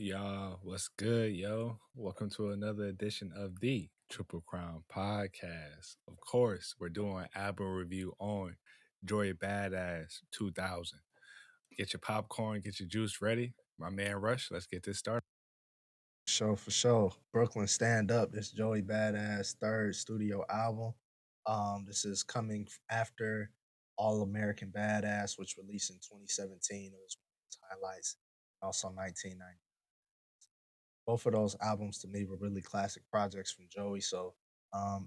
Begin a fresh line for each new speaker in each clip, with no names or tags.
Y'all, what's good, yo? Welcome to another edition of the Triple Crown Podcast. Of course, we're doing an album review on Joy Badass 2000. Get your popcorn, get your juice ready. My man Rush, let's get this started.
For sure. Brooklyn Stand Up. This Joey Badass third studio album. This is coming after All American Badass, which released in 2017. It was one of his highlights. Also 1990. Both of those albums to me were really classic projects from Joey. So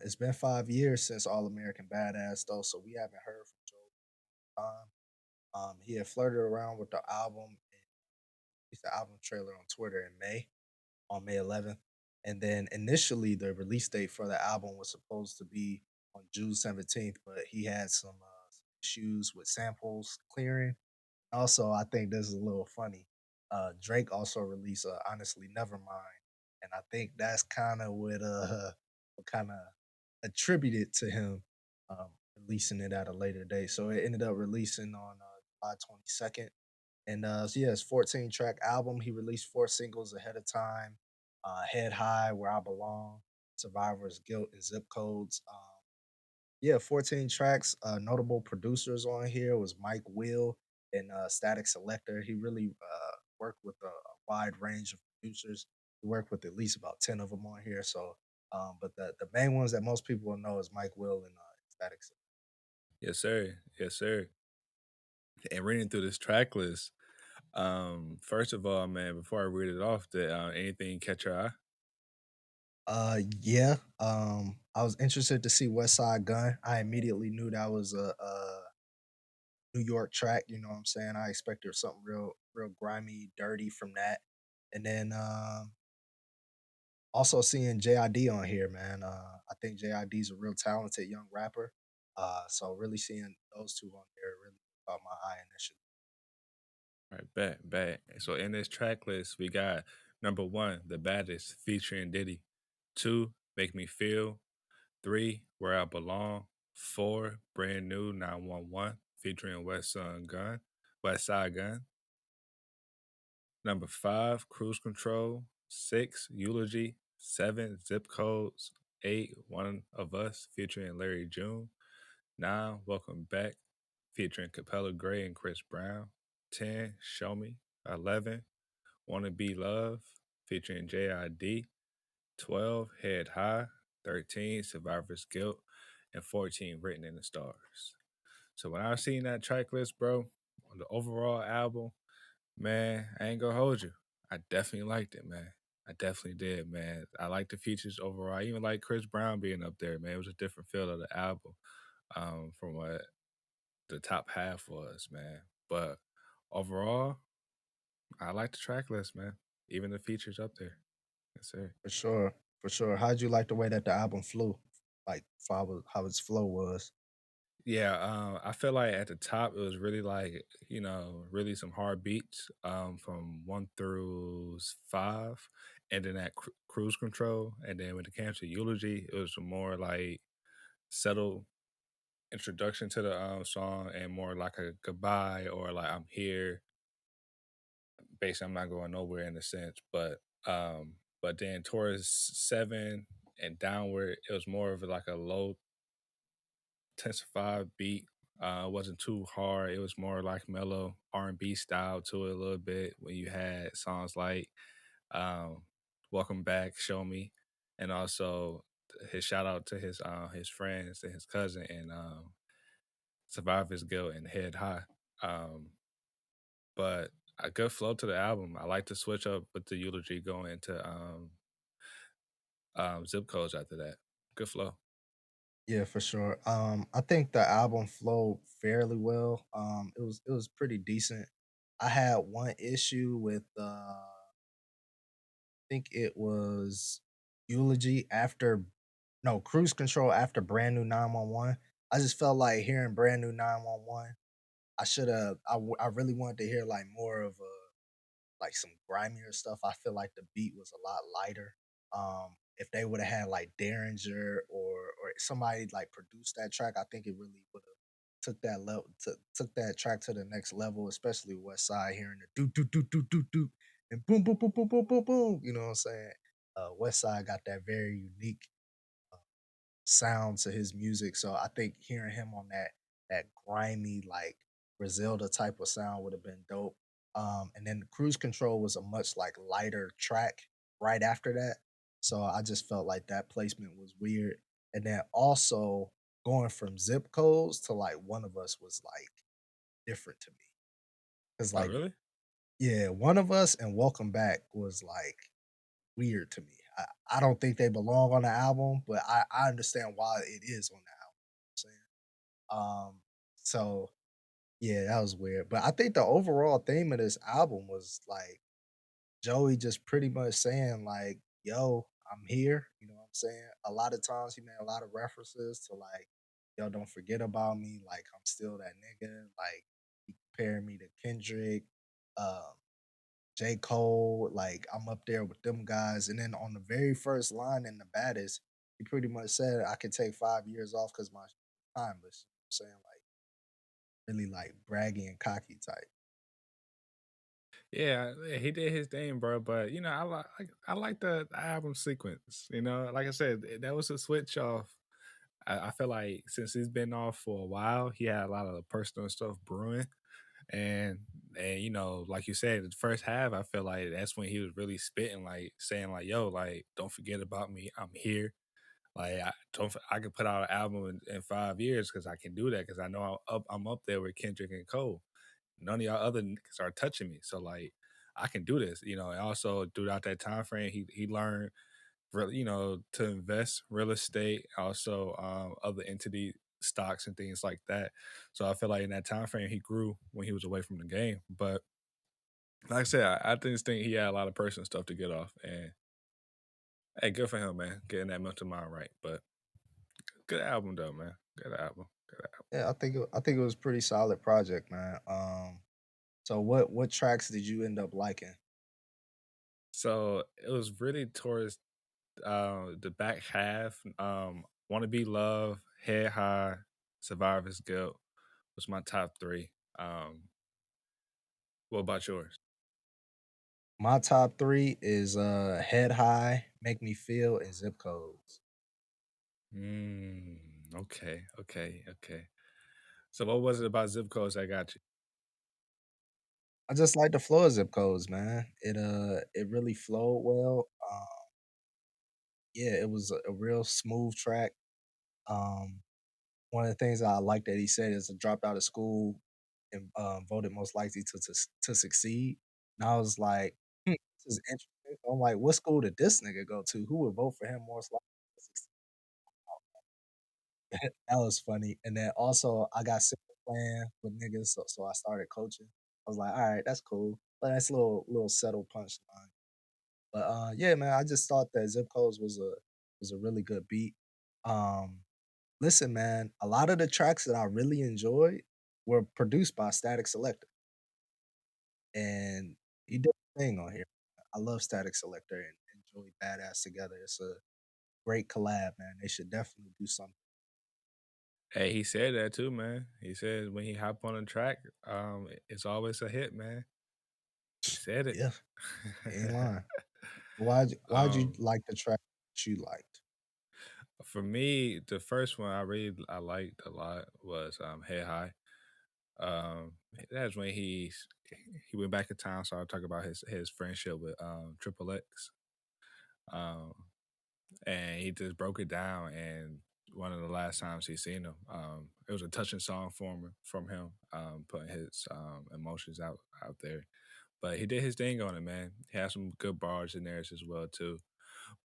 it's been 5 years since All American Badass though, so we haven't heard from Joey in a long time. He had flirted around with the album and released the album trailer on Twitter in May on May 11th. And then initially, the release date for the album was supposed to be on June 17th, but he had some issues with samples clearing. Also, I think this is a little funny. Drake also released Honestly Nevermind. And I think that's kind of what kind of attributed to him releasing it at a later date. So it ended up releasing on July 22nd. And so yeah, it's 14 track album. He released four singles ahead of time. Head High, Where I Belong, Survivor's Guilt, and Zip Codes. Yeah, 14 tracks. Notable producers on here was Mike Will and Static Selector. He really worked with a wide range of producers. He worked with at least about 10 of them on here. So, but the main ones that most people will know is Mike Will and Static Selector.
Yes, sir. Yes, sir. And reading through this track list, first of all, man, before I read it off, did anything catch your eye?
Yeah. I was interested to see West Side Gun. I immediately knew that was a New York track. You know what I'm saying? I expected something real grimy, dirty from that. And then also seeing JID on here, man. I think JID is a real talented young rapper. So really seeing those two on there really caught my eye initially.
All right, bet. So in this track list, we got number one, The Baddest featuring Diddy. Two, Make Me Feel. Three, Where I Belong. Four, Brand New 911 featuring West Side Gun. Number five, Cruise Control. Six, Eulogy. Seven, Zipcodes. Eight, One of Us featuring Larry June. Nine, Welcome Back featuring Capella Gray and Chris Brown. 10, Show Me. 11, Wanna Be Love featuring JID. 12, Head High. 13, Survivor's Guilt. And 14, Written in the Stars. So when I seen that track list, bro, on the overall album, man, I ain't gonna hold you. I definitely liked it, man. I definitely did, man. I like the features overall. I even like Chris Brown being up there, man. It was a different feel of the album from what the top half was, man. But overall, I like the track list, man. Even the features up there. Yes, sir.
For sure. For sure. How'd you like the way that the album flew? Like how its flow was?
Yeah, I feel like at the top it was really like, really some hard beats from 1 through 5, and then that cruise control. And then when it came to Eulogy, it was a more like settled introduction to the song and more like a goodbye or like I'm here. Basically, I'm not going nowhere in a sense, but then towards 7 and downward, it was more of like a low intensified beat. It wasn't too hard. It was more like mellow R&B style to it a little bit. When you had songs like um, "Welcome Back," "Show Me," and also his shout out to his friends and his cousin and "Survivor's Guilt" and "Head High." Um, but a good flow to the album. I like to switch up with the eulogy going into zip codes after that. Good flow.
Yeah, for sure. I think the album flowed fairly well. It was pretty decent. I had one issue with think it was Eulogy after no, Cruise Control after Brand New 911. I just felt like hearing Brand New 911. I should have I really wanted to hear like more of a like some grimier stuff. I feel like the beat was a lot lighter. If they would have had like Derringer or somebody like produced that track, I think it really would have took that track to the next level, especially West Side hearing the do do do do do do and boom, boom, boom, boom, boom, boom, boom. You know what I'm saying? West Side got that very unique uh, sound to his music. So I think hearing him on that grimy like Griselda type of sound would have been dope. And then Cruise Control was a much like lighter track right after that. So I just felt like that placement was weird. And then also going from zip codes to like one of us was like different to me. Cause
Oh,
like,
really?
yeah, one of us and Welcome Back was like weird to me. I don't think they belong on the album, but I understand why it is on the album. You know what I'm saying? So yeah, that was weird. But I think the overall theme of this album was like Joey just pretty much saying like, "Yo, I'm here." You know what I'm saying? A lot of times he made a lot of references to like, "Yo, don't forget about me." Like I'm still that nigga. Like he comparing me to Kendrick, um, J. Cole. Like I'm up there with them guys. And then on the very first line in the baddest, he pretty much said, "I could take 5 years off because my timeless." You know what I'm saying like really like braggy and cocky type.
Yeah, he did his thing, bro. But you know, I like the album sequence. You know, like I said, that was a switch off. I feel like since he's been off for a while, he had a lot of personal stuff brewing, and and you know, like you said, the first half, I feel like that's when he was really spitting, like saying like, "Yo, like don't forget about me. I'm here." Like I could put out an album in 5 years because I can do that because I know I'm up there with Kendrick and Cole. None of y'all other niggas are touching me. So like I can do this, you know. And also throughout that time frame, he learned really, you know, to invest real estate, also other entity stocks and things like that. So I feel like in that time frame he grew when he was away from the game. But like I said, I just think he had a lot of personal stuff to get off. And hey, good for him, man, getting that mental mind right. But good album though, man. Good album. Good album.
Yeah, I think it was pretty solid project, man. So what tracks did you end up liking?
So it was really towards the back half. Wanna Be Love, Head High, Survivor's Guilt was my top three. What about yours?
My top 3 is, Head High, Make Me Feel, and Zip Codes.
Okay, okay, okay. So what was it about zip codes that got you?
I just like the flow of Zip Codes, man. It really flowed well. Yeah, it was a real smooth track. Um, one of the things that I like that he said is, "I dropped out of school and, voted most likely to succeed." And I was like, "Hmm, this is interesting." I'm like, "What school did this nigga go to? Who would vote for him most likely to succeed?" That was funny, and then also I got sick of playing with niggas, so I started coaching. I was like, "Alright, that's cool." But that's a little subtle punchline. But, yeah, man, I just thought that Zip Codes was a really good beat. Um, listen, man, a lot of the tracks that I really enjoyed were produced by Static Selector, and he did a thing on here. I love Static Selector and Joey Badass together. It's a great collab, man. They should definitely do something.
Hey, he said that too, man. He said when he hop on a track, it's always a hit, man. He said it.
Yeah, he ain't lying. Why'd you
um,
like the track that you liked?
for me, the first one I liked a lot was Head High. That's when he went back in time, so I'll talk about his friendship with Triple X. Um and he just broke it down, and one of the last times he seen him, it was a touching song from him, putting his emotions out there. But he did his thing on it, man. He had some good bars in there as well too.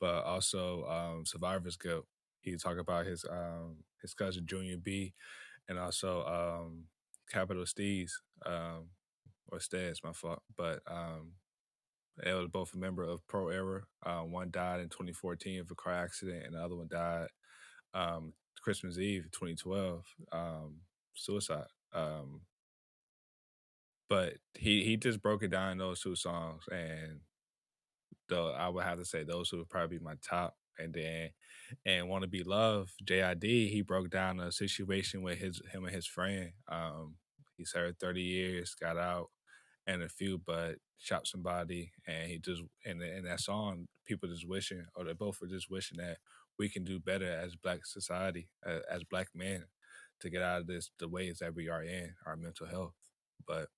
But also Survivor's Guilt. He talked about his cousin Junior B, and also Capital Steez, or Stez, my fault. But they were both a member of Pro Era. One died in 2014 of a car accident, and the other one died Christmas Eve 2012, suicide. But he just broke it down in those two songs, and though I would have to say those would probably be my top. And then, and Want to Be Loved, JID, he broke down a situation with him and his friend. He served 30 years, got out, and a few, but shot somebody, and he just in that song, people just wishing, or they both were just wishing that we can do better as Black society, as Black men, to get out of this the ways that we are in, our mental health. But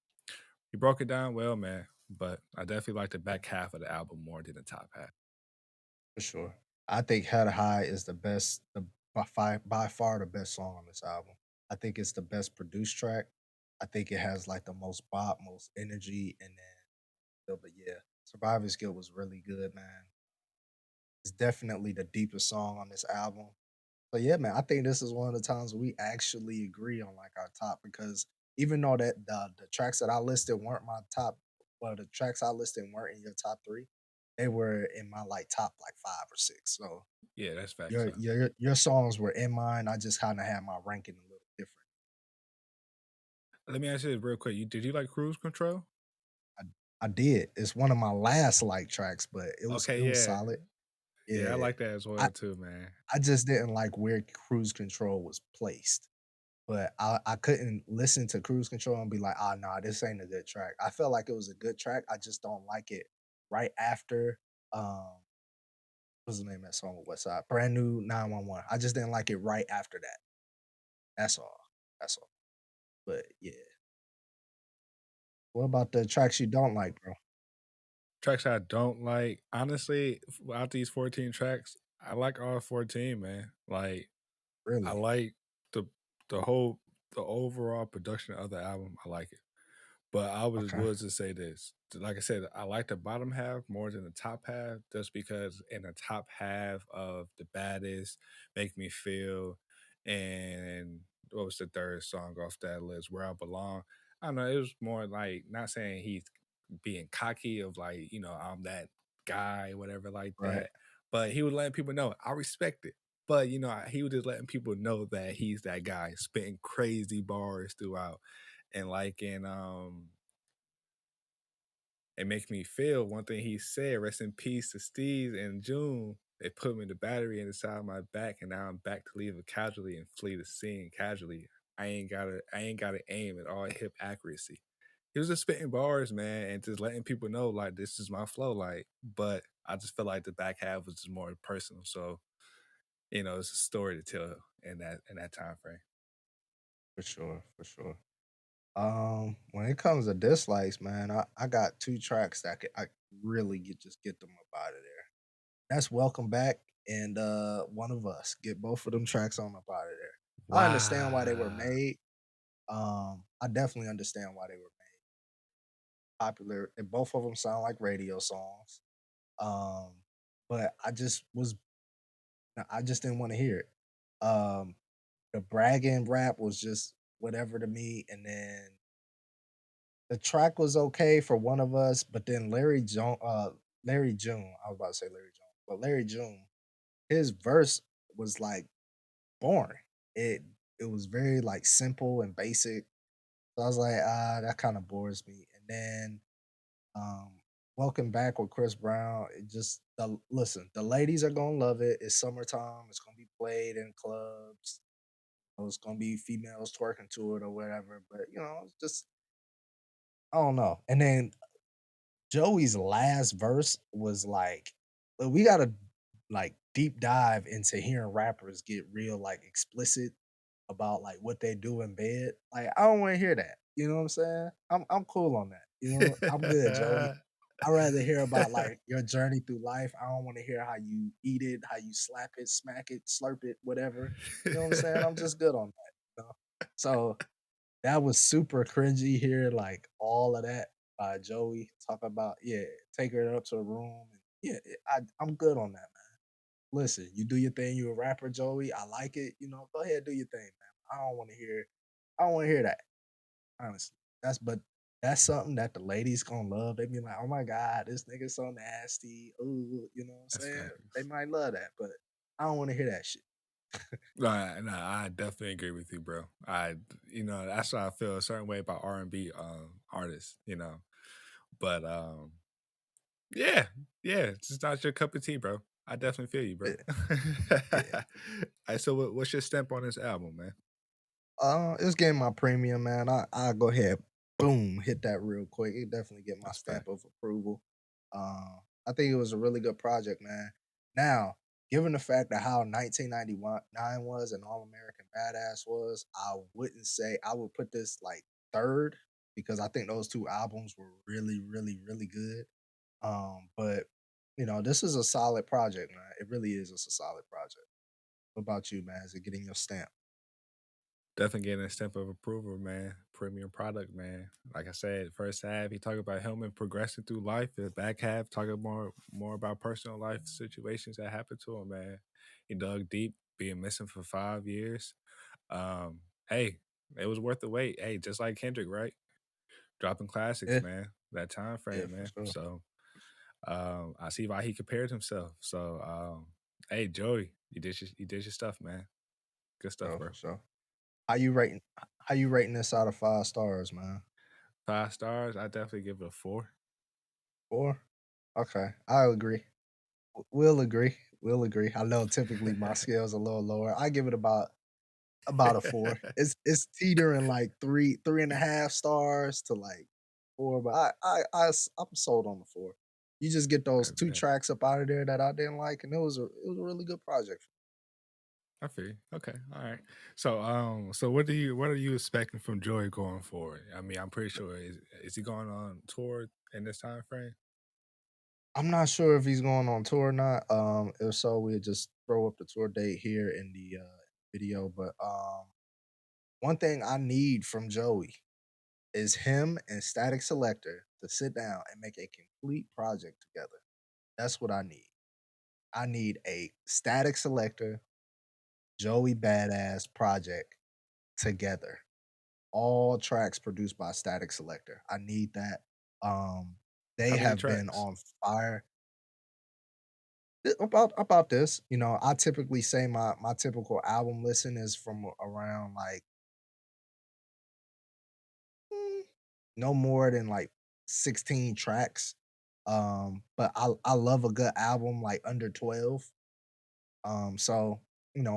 you broke it down well, man. But I definitely like the back half of the album more than the top half.
For sure. I think Head High is the best, by far the best song on this album. I think it's the best produced track. I think it has like the most bop, most energy, and but yeah, Survivor's Guilt was really good, man. It's definitely the deepest song on this album. So yeah, man, I think this is one of the times we actually agree on like our top because even though that the tracks that I listed weren't my top, well, the tracks I listed weren't in your top three, they were in my like top like five or six. So
Yeah, that's facts.
your songs were in mine. I just kind of had my ranking a little different.
Let me ask you this real quick. Did you like Cruise Control?
I, I did. It's one of my last like tracks, but
Okay,
it was
yeah.
solid.
Yeah, I
Yeah.
like that as
I
well too, man.
I just didn't like where Cruise Control was placed. But I couldn't listen to Cruise Control and be like, "Ah, nah, this ain't a good track." I felt like it was a good track, I just don't like it right after, what's the name of that song with Westside? Brand New 911. I just didn't like it right after that. That's all. That's all. But, yeah. What about the tracks you don't like, bro?
Tracks I don't like, honestly, out these 14 tracks, I like all 14, man. Like, I
Really?
like the the whole the overall production of the album. I like it. But I
Okay.
was to say this. Like I said, I like the bottom half more than the top half, just because in the top half of the baddest, make me feel, and what was the third song off that list? Where I belong. I don't know. It was more like not saying he's being cocky of like I'm that guy, whatever like
Right.
that. But he was letting people know I respect it. But he was just letting people know that he's that guy, spitting crazy bars throughout, and like in it makes me feel one thing he said, rest in peace to Steve in June. They put me in the battery inside my back, and now I'm back to leave it casually and flee the scene casually. I ain't gotta aim at all hip accuracy. He was just spitting bars, man, and just letting people know like this is my flow. Like, but I just feel like the back half was just more personal. So, it's a story to tell in that time frame.
For sure, for sure. When it comes to dislikes, man, I got 2 tracks that I really get them up out of there. That's Welcome Back and, One of Us. Get both of them tracks on up out of there. I understand why they were
Wow.
made. I definitely understand why they were made. Popular, and both of them sound like radio songs. Um, but I just didn't wanna hear it. The bragging rap was just whatever to me, and then the track was okay for One of Us, but then Larry June, I was about to say Larry June, but Larry June, his verse was, like, boring. It it was very, like, simple and basic. So I was like, "Ah, that kinda bores me." And then, Welcome Back with Chris Brown, it just the listen, the ladies are gonna love it. It's summertime, it's gonna be played in clubs, it's gonna be females twerking to it or whatever, but, it's just I don't know. And then Joey's last verse was like, we gotta like deep dive into hearing rappers get real like explicit about like what they do in bed. Like I don't want to hear that. You know what I'm saying? I'm cool on that. I'm good, Joey. I'd rather hear about like your journey through life. I don't want to hear how you eat it, how you slap it, smack it, slurp it, whatever. You know what I'm saying? I'm just good on that. So that was super cringy here, like, all of that by Joey, talk about yeah, take her up to a room, and yeah, I'm good on that, man. Listen, you do your thing, you a rapper, Joey, I like it, go ahead, do your thing, man. I don't wanna hear that, honestly. That's something that the ladies gonna love, they be like, "Oh my god, this nigga so nasty, ooh," you know what I'm
That's
saying? They
facts.
might love that, but I don't wanna hear that shit.
Nah, I definitely agree with you, bro. That's why I feel a certain way about R&B artists, But yeah, yeah, it's just not your cup of tea, bro. I definitely feel you, bro.
Yeah, yeah.
Alright, so what's your stamp on this album, man?
It's getting my premium, man. I go ahead. boom, hit that real quick. It definitely get my
That's fact.
stamp of approval. I think it was a really good project, man. Now, given the fact that how 1999 was and All American Badass was, I wouldn't say I would put this like third because I think those two albums were really, really, really good. But this is a solid project, man. It really is. It's a solid project. What about you, man? Is it getting your stamp?
Definitely getting a stamp of approval, man. Premium product, man. Like I said, first half he talked about him and progressing through life. The back half talking more about personal life situations that happened to him, man. He dug deep, being missing for 5 years. Hey, it was worth the wait. Hey, just like Kendrick, right? Dropping classics,
Yeah,
man. That time
yeah,
frame,
for
man.
sure.
So I see why he compared himself. So hey, Joey, you did your stuff, man. Good stuff,
Sure,
bro.
for sure. How you rating this out of 5 stars, man?
5 stars, I definitely give it a 4.
4? Okay, I'll agree. We'll agree. We'll agree. I know typically my scale's a little lower. I give it about a 4. It's teetering like 3.5 stars to like 4, but I'm sold on the 4. You just get those
I
2
bet.
tracks up out of there that I didn't like, and it was a really good project.
I feel you. Okay. All right. So what are you expecting from Joey going forward? I mean, I'm pretty sure is he going on tour in this time frame?
I'm not sure if he's going on tour or not. If so, we'll just throw up the tour date here in the video. But one thing I need from Joey is him and Static Selector to sit down and make a complete project together. That's what I need. I need a Static Selector, Joey Badass project together. All tracks produced by Static Selector. I need that. Um, they
How many
have been
tracks?
on fire. About this, I typically say my typical album listen is from around like mm, no more than like 16 tracks. But I love a good album like under 12. So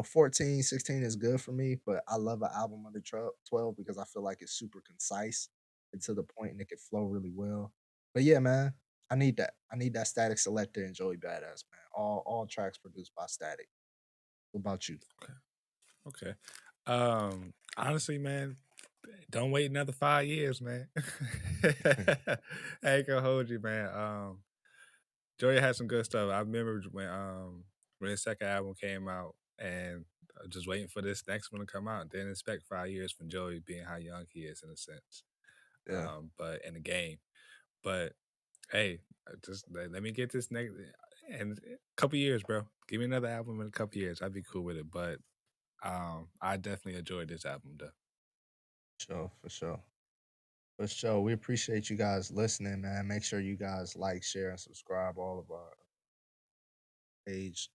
14, 16 is good for me, but I love an album under 12 because I feel like it's super concise and to the point and it can flow really well. But yeah, man, I need that. I need that Static Selector and Joey Badass, man. All tracks produced by Static. What about you?
Okay. Okay. Honestly, man, don't wait another 5 years, man. I ain't gonna hold you, man. Joey had some good stuff. I remember when his second album came out and just waiting for this next one to come out. Didn't expect 5 years from Joey being how young he is in a sense.
Yeah,
But in the game. But hey, just let me get this next and a couple years, bro. Give me another album in a couple years. I'd be cool with it. But I definitely enjoyed this album though.
sure, for sure. For sure. We appreciate you guys listening, man. Make sure you guys like, share, and subscribe all of our page.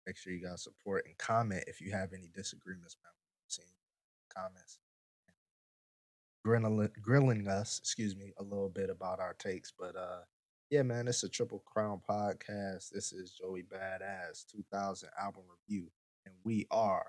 Make sure you guys support and comment if you have any disagreements, man. Seeing comments, grilling us, excuse me, a little bit about our takes. But yeah, man, it's a Triple Crown podcast. This is Joey Badass 2000 album review, and we are